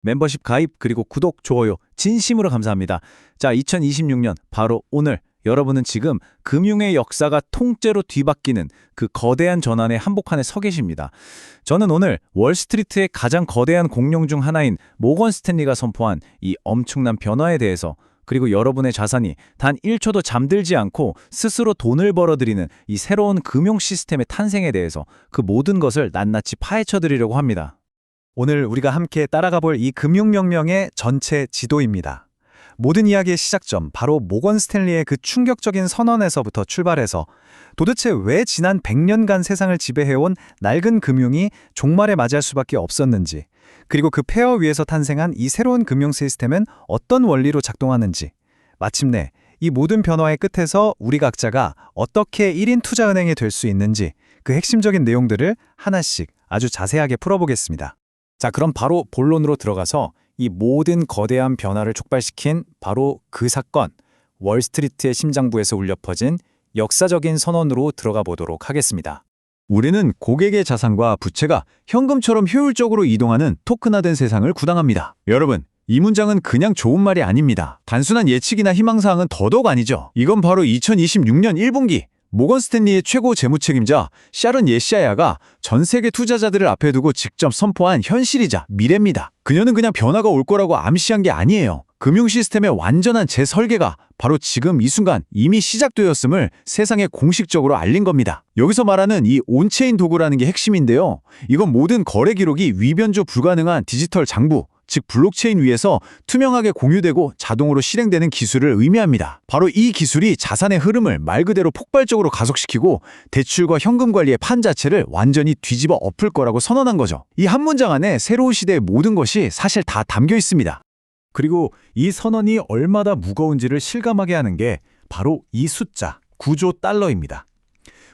멤버십 가입 그리고 구독, 좋아요 진심으로 감사합니다. 자, 2026년 바로 오늘 여러분은 지금 금융의 역사가 통째로 뒤바뀌는 그 거대한 전환의 한복판에 서 계십니다. 저는 오늘 월스트리트의 가장 거대한 공룡 중 하나인 모건 스탠리가 선포한 이 엄청난 변화에 대해서, 그리고 여러분의 자산이 단 1초도 잠들지 않고 스스로 돈을 벌어들이는 이 새로운 금융 시스템의 탄생에 대해서 그 모든 것을 낱낱이 파헤쳐드리려고 합니다. 오늘 우리가 함께 따라가 볼 이 금융혁명의 전체 지도입니다. 모든 이야기의 시작점, 바로 모건 스탠리의 그 충격적인 선언에서부터 출발해서 도대체 왜 지난 100년간 세상을 지배해온 낡은 금융이 종말에 맞이할 수밖에 없었는지, 그리고 그 폐허 위에서 탄생한 이 새로운 금융 시스템은 어떤 원리로 작동하는지, 마침내 이 모든 변화의 끝에서 우리 각자가 어떻게 1인 투자은행이 될 수 있는지, 그 핵심적인 내용들을 하나씩 아주 자세하게 풀어보겠습니다. 자, 그럼 바로 본론으로 들어가서 이 모든 거대한 변화를 촉발시킨 바로 그 사건, 월스트리트의 심장부에서 울려 퍼진 역사적인 선언으로 들어가 보도록 하겠습니다. 우리는 고객의 자산과 부채가 현금처럼 효율적으로 이동하는 토큰화된 세상을 구당합니다. 여러분, 이 문장은 그냥 좋은 말이 아닙니다. 단순한 예측이나 희망사항은 더더욱 아니죠. 이건 바로 2026년 1분기 모건 스탠리의 최고 재무책임자 샤론 예시아야가 전 세계 투자자들을 앞에 두고 직접 선포한 현실이자 미래입니다. 그녀는 그냥 변화가 올 거라고 암시한 게 아니에요. 금융 시스템의 완전한 재설계가 바로 지금 이 순간 이미 시작되었음을 세상에 공식적으로 알린 겁니다. 여기서 말하는 이 온체인 도구라는 게 핵심인데요. 이건 모든 거래 기록이 위변조 불가능한 디지털 장부, 즉 블록체인 위에서 투명하게 공유되고 자동으로 실행되는 기술을 의미합니다. 바로 이 기술이 자산의 흐름을 말 그대로 폭발적으로 가속시키고 대출과 현금 관리의 판 자체를 완전히 뒤집어 엎을 거라고 선언한 거죠. 이 한 문장 안에 새로운 시대의 모든 것이 사실 다 담겨 있습니다. 그리고 이 선언이 얼마나 무거운지를 실감하게 하는 게 바로 이 숫자, 9조 달러입니다.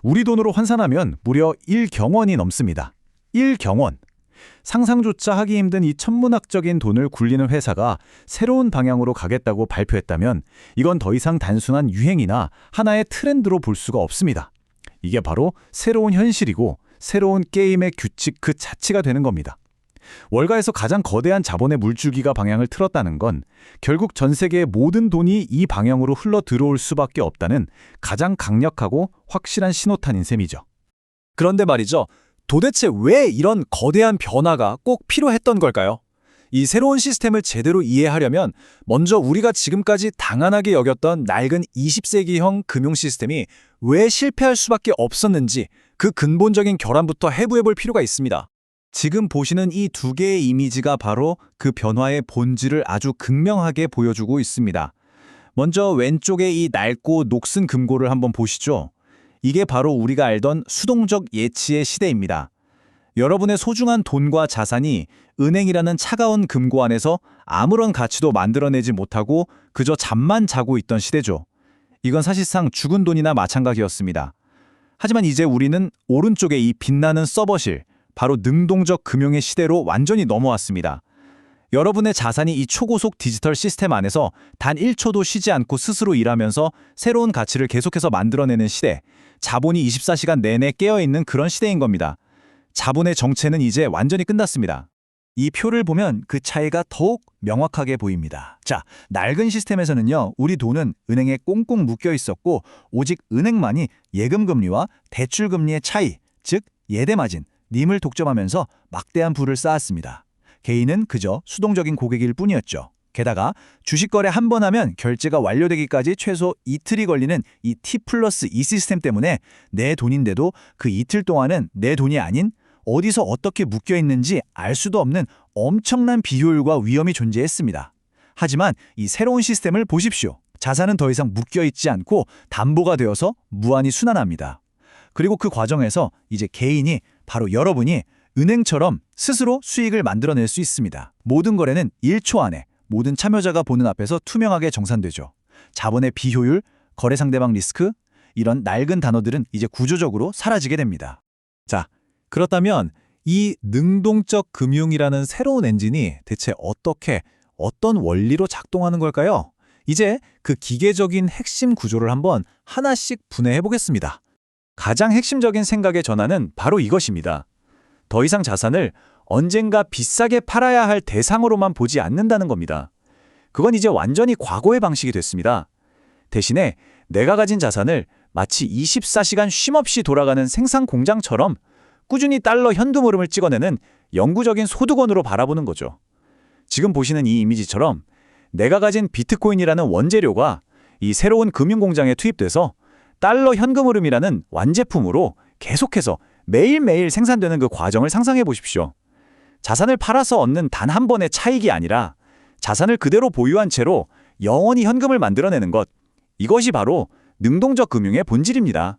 우리 돈으로 환산하면 무려 1경원이 넘습니다. 1경원. 상상조차 하기 힘든 이 천문학적인 돈을 굴리는 회사가 새로운 방향으로 가겠다고 발표했다면 이건 더 이상 단순한 유행이나 하나의 트렌드로 볼 수가 없습니다. 이게 바로 새로운 현실이고 새로운 게임의 규칙 그 자체가 되는 겁니다. 월가에서 가장 거대한 자본의 물줄기가 방향을 틀었다는 건 결국 전 세계의 모든 돈이 이 방향으로 흘러 들어올 수밖에 없다는 가장 강력하고 확실한 신호탄인 셈이죠. 그런데 말이죠. 도대체 왜 이런 거대한 변화가 꼭 필요했던 걸까요? 이 새로운 시스템을 제대로 이해하려면 먼저 우리가 지금까지 당연하게 여겼던 낡은 20세기형 금융 시스템이 왜 실패할 수밖에 없었는지 그 근본적인 결함부터 해부해볼 필요가 있습니다. 지금 보시는 이 두 개의 이미지가 바로 그 변화의 본질을 아주 극명하게 보여주고 있습니다. 먼저 왼쪽의 이 낡고 녹슨 금고를 한번 보시죠. 이게 바로 우리가 알던 수동적 예치의 시대입니다. 여러분의 소중한 돈과 자산이 은행이라는 차가운 금고 안에서 아무런 가치도 만들어내지 못하고 그저 잠만 자고 있던 시대죠. 이건 사실상 죽은 돈이나 마찬가지였습니다. 하지만 이제 우리는 오른쪽의 이 빛나는 서버실, 바로 능동적 금융의 시대로 완전히 넘어왔습니다. 여러분의 자산이 이 초고속 디지털 시스템 안에서 단 1초도 쉬지 않고 스스로 일하면서 새로운 가치를 계속해서 만들어내는 시대, 자본이 24시간 내내 깨어있는 그런 시대인 겁니다. 자본의 정체는 이제 완전히 끝났습니다. 이 표를 보면 그 차이가 더욱 명확하게 보입니다. 자, 낡은 시스템에서는요, 우리 돈은 은행에 꽁꽁 묶여 있었고 오직 은행만이 예금금리와 대출금리의 차이, 즉 예대마진, 님을 독점하면서 막대한 부를 쌓았습니다. 개인은 그저 수동적인 고객일 뿐이었죠. 게다가 주식 거래 한 번 하면 결제가 완료되기까지 최소 이틀이 걸리는 이 T+2 시스템 때문에 내 돈인데도 그 이틀 동안은 내 돈이 아닌 어디서 어떻게 묶여 있는지 알 수도 없는 엄청난 비효율과 위험이 존재했습니다. 하지만 이 새로운 시스템을 보십시오. 자산은 더 이상 묶여 있지 않고 담보가 되어서 무한히 순환합니다. 그리고 그 과정에서 이제 개인이, 바로 여러분이 은행처럼 스스로 수익을 만들어낼 수 있습니다. 모든 거래는 1초 안에 모든 참여자가 보는 앞에서 투명하게 정산되죠. 자본의 비효율, 거래 상대방 리스크, 이런 낡은 단어들은 이제 구조적으로 사라지게 됩니다. 자, 그렇다면 이 능동적 금융이라는 새로운 엔진이 대체 어떤 원리로 작동하는 걸까요? 이제 그 기계적인 핵심 구조를 한번 하나씩 분해해 보겠습니다. 가장 핵심적인 생각의 전환은 바로 이것입니다. 더 이상 자산을 언젠가 비싸게 팔아야 할 대상으로만 보지 않는다는 겁니다. 그건 이제 완전히 과거의 방식이 됐습니다. 대신에 내가 가진 자산을 마치 24시간 쉼없이 돌아가는 생산 공장처럼 꾸준히 달러 현금 흐름을 찍어내는 영구적인 소득원으로 바라보는 거죠. 지금 보시는 이 이미지처럼 내가 가진 비트코인이라는 원재료가 이 새로운 금융공장에 투입돼서 달러 현금 흐름이라는 완제품으로 계속해서 매일매일 생산되는 그 과정을 상상해 보십시오. 자산을 팔아서 얻는 단 한 번의 차익이 아니라 자산을 그대로 보유한 채로 영원히 현금을 만들어내는 것. 이것이 바로 능동적 금융의 본질입니다.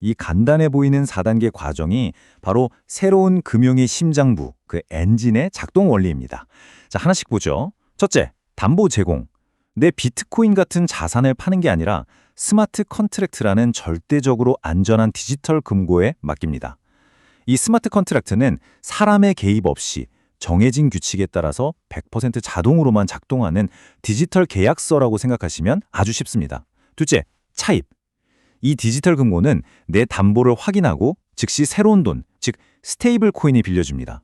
이 간단해 보이는 4단계 과정이 바로 새로운 금융의 심장부, 그 엔진의 작동 원리입니다. 자, 하나씩 보죠. 첫째, 담보 제공. 내 비트코인 같은 자산을 파는 게 아니라 스마트 컨트랙트라는 절대적으로 안전한 디지털 금고에 맡깁니다. 이 스마트 컨트랙트는 사람의 개입 없이 정해진 규칙에 따라서 100% 자동으로만 작동하는 디지털 계약서라고 생각하시면 아주 쉽습니다. 둘째, 차입. 이 디지털 금고는 내 담보를 확인하고 즉시 새로운 돈, 즉 스테이블 코인이 빌려줍니다.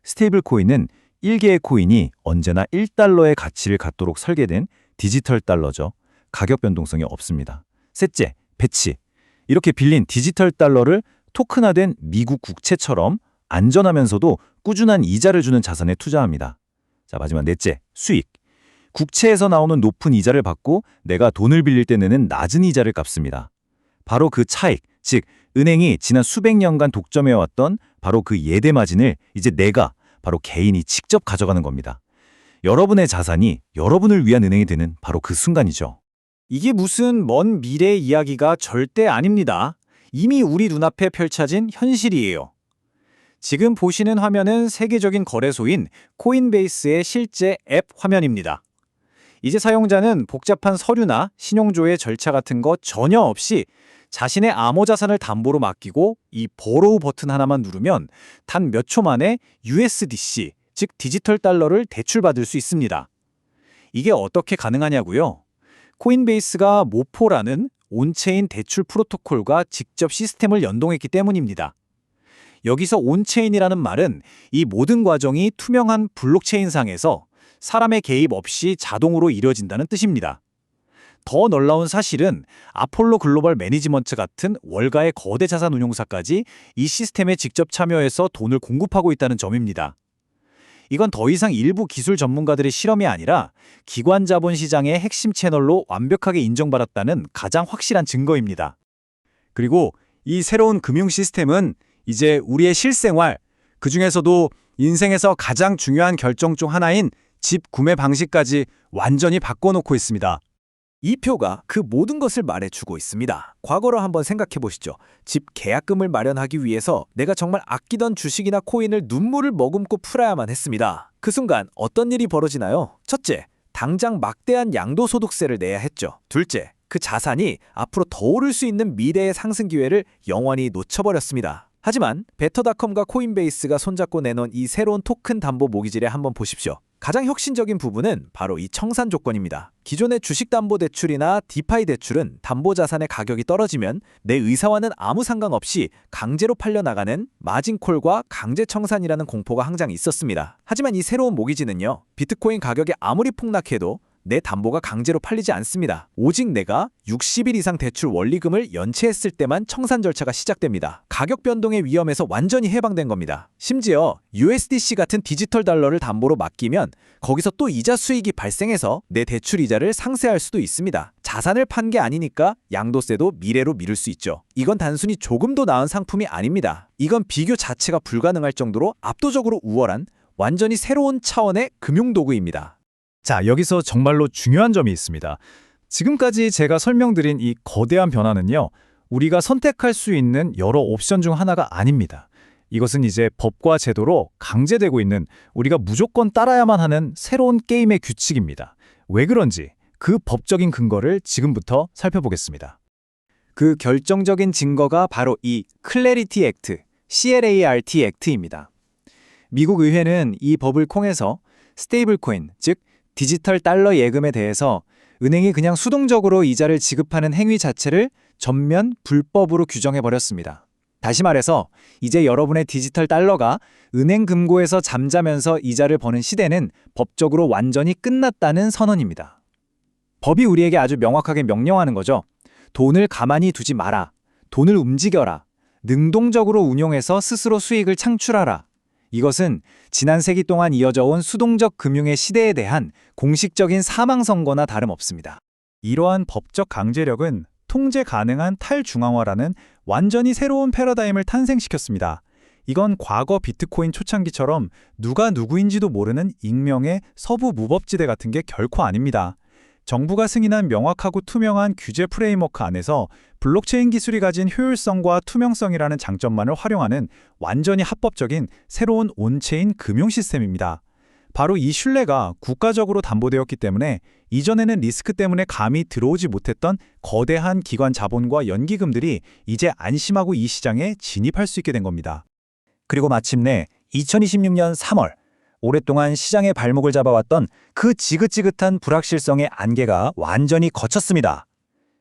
스테이블 코인은 1개의 코인이 언제나 1달러의 가치를 갖도록 설계된 디지털 달러죠. 가격 변동성이 없습니다. 셋째, 배치. 이렇게 빌린 디지털 달러를 토큰화된 미국 국채처럼 안전하면서도 꾸준한 이자를 주는 자산에 투자합니다. 자, 마지막 넷째, 수익. 국채에서 나오는 높은 이자를 받고 내가 돈을 빌릴 때 내는 낮은 이자를 갚습니다. 바로 그 차익, 즉 은행이 지난 수백 년간 독점해왔던 바로 그 예대 마진을 이제 내가 바로 개인이 직접 가져가는 겁니다. 여러분의 자산이 여러분을 위한 은행이 되는 바로 그 순간이죠. 이게 무슨 먼 미래 이야기가 절대 아닙니다. 이미 우리 눈앞에 펼쳐진 현실이에요. 지금 보시는 화면은 세계적인 거래소인 코인베이스의 실제 앱 화면입니다. 이제 사용자는 복잡한 서류나 신용조회 절차 같은 거 전혀 없이 자신의 암호자산을 담보로 맡기고 이 보로우 버튼 하나만 누르면 단 몇 초 만에 USDC, 즉 디지털 달러를 대출받을 수 있습니다. 이게 어떻게 가능하냐고요? 코인베이스가 모포라는 온체인 대출 프로토콜과 직접 시스템을 연동했기 때문입니다. 여기서 온체인이라는 말은 이 모든 과정이 투명한 블록체인상에서 사람의 개입 없이 자동으로 이뤄진다는 뜻입니다. 더 놀라운 사실은 아폴로 글로벌 매니지먼트 같은 월가의 거대 자산 운용사까지 이 시스템에 직접 참여해서 돈을 공급하고 있다는 점입니다. 이건 더 이상 일부 기술 전문가들의 실험이 아니라 기관 자본 시장의 핵심 채널로 완벽하게 인정받았다는 가장 확실한 증거입니다. 그리고 이 새로운 금융 시스템은 이제 우리의 실생활, 그중에서도 인생에서 가장 중요한 결정 중 하나인 집 구매 방식까지 완전히 바꿔놓고 있습니다. 이 표가 그 모든 것을 말해주고 있습니다. 과거로 한번 생각해 보시죠. 집 계약금을 마련하기 위해서 내가 정말 아끼던 주식이나 코인을 눈물을 머금고 풀어야만 했습니다. 그 순간 어떤 일이 벌어지나요? 첫째, 당장 막대한 양도소득세를 내야 했죠. 둘째, 그 자산이 앞으로 더 오를 수 있는 미래의 상승 기회를 영원히 놓쳐버렸습니다. 하지만 베터닷컴과 코인베이스가 손잡고 내놓은 이 새로운 토큰 담보 모기지를 한번 보십시오. 가장 혁신적인 부분은 바로 이 청산 조건입니다. 기존의 주식담보대출이나 디파이 대출은 담보자산의 가격이 떨어지면 내 의사와는 아무 상관없이 강제로 팔려나가는 마진콜과 강제청산이라는 공포가 항상 있었습니다. 하지만 이 새로운 모기지는요, 비트코인 가격이 아무리 폭락해도 내 담보가 강제로 팔리지 않습니다. 오직 내가 60일 이상 대출 원리금을 연체했을 때만 청산 절차가 시작됩니다. 가격 변동의 위험에서 완전히 해방된 겁니다. 심지어 USDC 같은 디지털 달러를 담보로 맡기면 거기서 또 이자 수익이 발생해서 내 대출 이자를 상쇄할 수도 있습니다. 자산을 판 게 아니니까 양도세도 미래로 미룰 수 있죠. 이건 단순히 조금 더 나은 상품이 아닙니다. 이건 비교 자체가 불가능할 정도로 압도적으로 우월한 완전히 새로운 차원의 금융도구입니다. 자, 여기서 정말로 중요한 점이 있습니다. 지금까지 제가 설명드린 이 거대한 변화는요, 우리가 선택할 수 있는 여러 옵션 중 하나가 아닙니다. 이것은 이제 법과 제도로 강제되고 있는 우리가 무조건 따라야만 하는 새로운 게임의 규칙입니다. 왜 그런지 그 법적인 근거를 지금부터 살펴보겠습니다. 그 결정적인 증거가 바로 이 클래리티 액트, CLART 액트입니다. 미국 의회는 이 법을 통해서 스테이블 코인, 즉 디지털 달러 예금에 대해서 은행이 그냥 수동적으로 이자를 지급하는 행위 자체를 전면 불법으로 규정해버렸습니다. 다시 말해서 이제 여러분의 디지털 달러가 은행 금고에서 잠자면서 이자를 버는 시대는 법적으로 완전히 끝났다는 선언입니다. 법이 우리에게 아주 명확하게 명령하는 거죠. 돈을 가만히 두지 마라. 돈을 움직여라. 능동적으로 운용해서 스스로 수익을 창출하라. 이것은 지난 세기 동안 이어져 온 수동적 금융의 시대에 대한 공식적인 사망 선고나 다름없습니다. 이러한 법적 강제력은 통제 가능한 탈중앙화라는 완전히 새로운 패러다임을 탄생시켰습니다. 이건 과거 비트코인 초창기처럼 누가 누구인지도 모르는 익명의 서부 무법지대 같은 게 결코 아닙니다. 정부가 승인한 명확하고 투명한 규제 프레임워크 안에서 블록체인 기술이 가진 효율성과 투명성이라는 장점만을 활용하는 완전히 합법적인 새로운 온체인 금융 시스템입니다. 바로 이 신뢰가 국가적으로 담보되었기 때문에 이전에는 리스크 때문에 감히 들어오지 못했던 거대한 기관 자본과 연기금들이 이제 안심하고 이 시장에 진입할 수 있게 된 겁니다. 그리고 마침내 2026년 3월, 오랫동안 시장의 발목을 잡아왔던 그 지긋지긋한 불확실성의 안개가 완전히 걷혔습니다.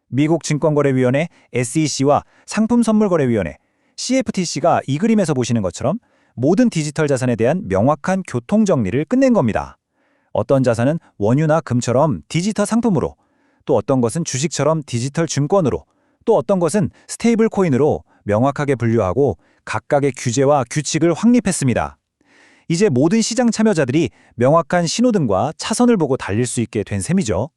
미국 증권거래위원회 SEC와 상품선물거래위원회 CFTC가 이 그림에서 보시는 것처럼 모든 디지털 자산에 대한 명확한 교통정리를 끝낸 겁니다. 어떤 자산은 원유나 금처럼 디지털 상품으로, 또 어떤 것은 주식처럼 디지털 증권으로, 또 어떤 것은 스테이블 코인으로 명확하게 분류하고 각각의 규제와 규칙을 확립했습니다. 이제 모든 시장 참여자들이 명확한 신호등과 차선을 보고 달릴 수 있게 된 셈이죠.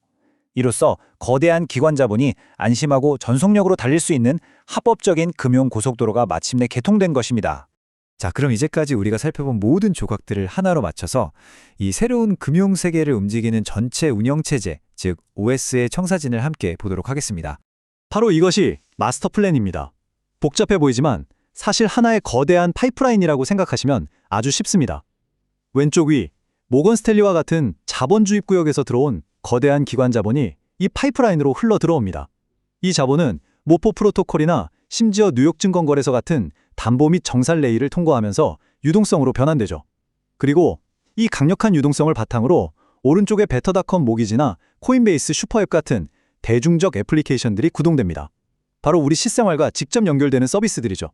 이로써 거대한 기관 자본이 안심하고 전속력으로 달릴 수 있는 합법적인 금융 고속도로가 마침내 개통된 것입니다. 자, 그럼 이제까지 우리가 살펴본 모든 조각들을 하나로 맞춰서 이 새로운 금융 세계를 움직이는 전체 운영체제, 즉 OS의 청사진을 함께 보도록 하겠습니다. 바로 이것이 마스터 플랜입니다. 복잡해 보이지만 사실 하나의 거대한 파이프라인이라고 생각하시면 아주 쉽습니다. 왼쪽 위, 모건 스탠리와 같은 자본주의 구역에서 들어온 거대한 기관 자본이 이 파이프라인으로 흘러 들어옵니다. 이 자본은 모포 프로토콜이나 심지어 뉴욕증권거래소 같은 담보 및 정산 레이를 통과하면서 유동성으로 변환되죠. 그리고 이 강력한 유동성을 바탕으로 오른쪽의 베터닷컴 모기지나 코인베이스 슈퍼앱 같은 대중적 애플리케이션들이 구동됩니다. 바로 우리 실생활과 직접 연결되는 서비스들이죠.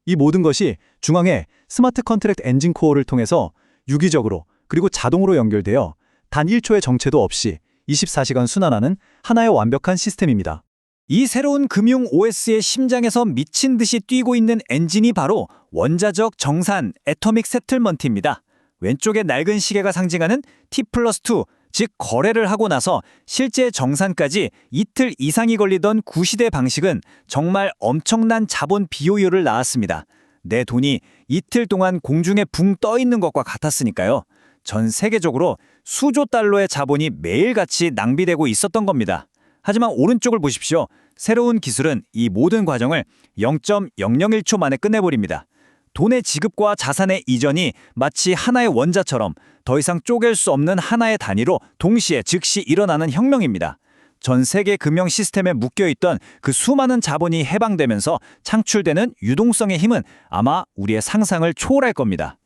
이 모든 것이 중앙에 스마트 컨트랙트 엔진 코어를 통해서 유기적으로 그리고 자동으로 연결되어 단 1초의 정체도 없이 24시간 순환하는 하나의 완벽한 시스템입니다. 이 새로운 금융 OS의 심장에서 미친 듯이 뛰고 있는 엔진이 바로 원자적 정산 애토믹 세틀먼트입니다. 왼쪽의 낡은 시계가 상징하는 T+2, 즉 거래를 하고 나서 실제 정산까지 이틀 이상이 걸리던 구시대 방식은 정말 엄청난 자본 비효율을 낳았습니다. 내 돈이 이틀 동안 공중에 붕 떠 있는 것과 같았으니까요. 전 세계적으로 수조 달러의 자본이 매일같이 낭비되고 있었던 겁니다. 하지만 오른쪽을 보십시오. 새로운 기술은 이 모든 과정을 0.001초 만에 끝내버립니다. 돈의 지급과 자산의 이전이 마치 하나의 원자처럼 더 이상 쪼갤 수 없는 하나의 단위로 동시에 즉시 일어나는 혁명입니다. 전 세계 금융 시스템에 묶여있던 그 수많은 자본이 해방되면서 창출되는 유동성의 힘은 아마 우리의 상상을 초월할 겁니다.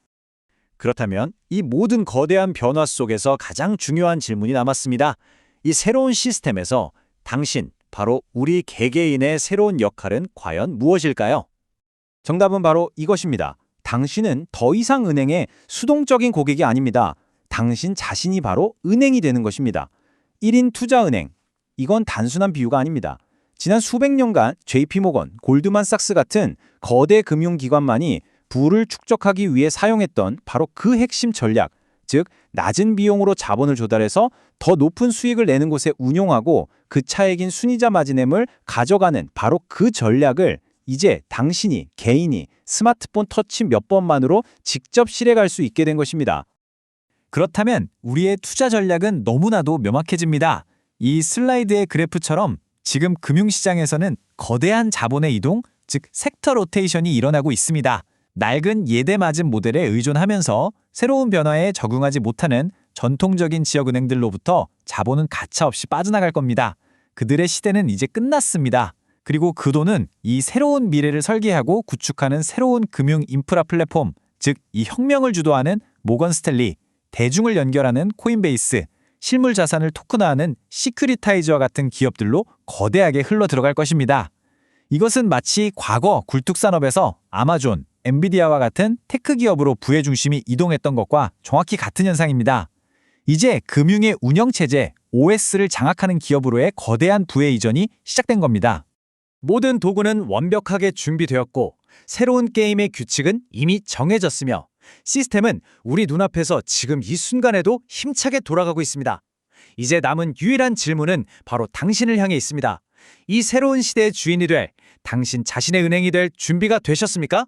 그렇다면 이 모든 거대한 변화 속에서 가장 중요한 질문이 남았습니다. 이 새로운 시스템에서 당신, 바로 우리 개개인의 새로운 역할은 과연 무엇일까요? 정답은 바로 이것입니다. 당신은 더 이상 은행의 수동적인 고객이 아닙니다. 당신 자신이 바로 은행이 되는 것입니다. 1인 투자은행. 이건 단순한 비유가 아닙니다. 지난 수백 년간 JP모건, 골드만삭스 같은 거대 금융기관만이 부를 축적하기 위해 사용했던 바로 그 핵심 전략, 즉 낮은 비용으로 자본을 조달해서 더 높은 수익을 내는 곳에 운용하고 그 차액인 순이자 마진액을 가져가는 바로 그 전략을 이제 당신이, 개인이 스마트폰 터치 몇 번만으로 직접 실행할 수 있게 된 것입니다. 그렇다면 우리의 투자 전략은 너무나도 명확해집니다. 이 슬라이드의 그래프처럼 지금 금융시장에서는 거대한 자본의 이동, 즉 섹터 로테이션이 일어나고 있습니다. 낡은 예대마진 모델에 의존하면서 새로운 변화에 적응하지 못하는 전통적인 지역은행들로부터 자본은 가차없이 빠져나갈 겁니다. 그들의 시대는 이제 끝났습니다. 그리고 그 돈은 이 새로운 미래를 설계하고 구축하는 새로운 금융 인프라 플랫폼, 즉 이 혁명을 주도하는 모건 스탠리, 대중을 연결하는 코인베이스, 실물 자산을 토큰화하는 시큐리타이즈와 같은 기업들로 거대하게 흘러 들어갈 것입니다. 이것은 마치 과거 굴뚝산업에서 아마존, 엔비디아와 같은 테크 기업으로 부의 중심이 이동했던 것과 정확히 같은 현상입니다. 이제 금융의 운영체제, OS를 장악하는 기업으로의 거대한 부의 이전이 시작된 겁니다. 모든 도구는 완벽하게 준비되었고 새로운 게임의 규칙은 이미 정해졌으며 시스템은 우리 눈앞에서 지금 이 순간에도 힘차게 돌아가고 있습니다. 이제 남은 유일한 질문은 바로 당신을 향해 있습니다. 이 새로운 시대의 주인이 될, 당신 자신의 은행이 될 준비가 되셨습니까?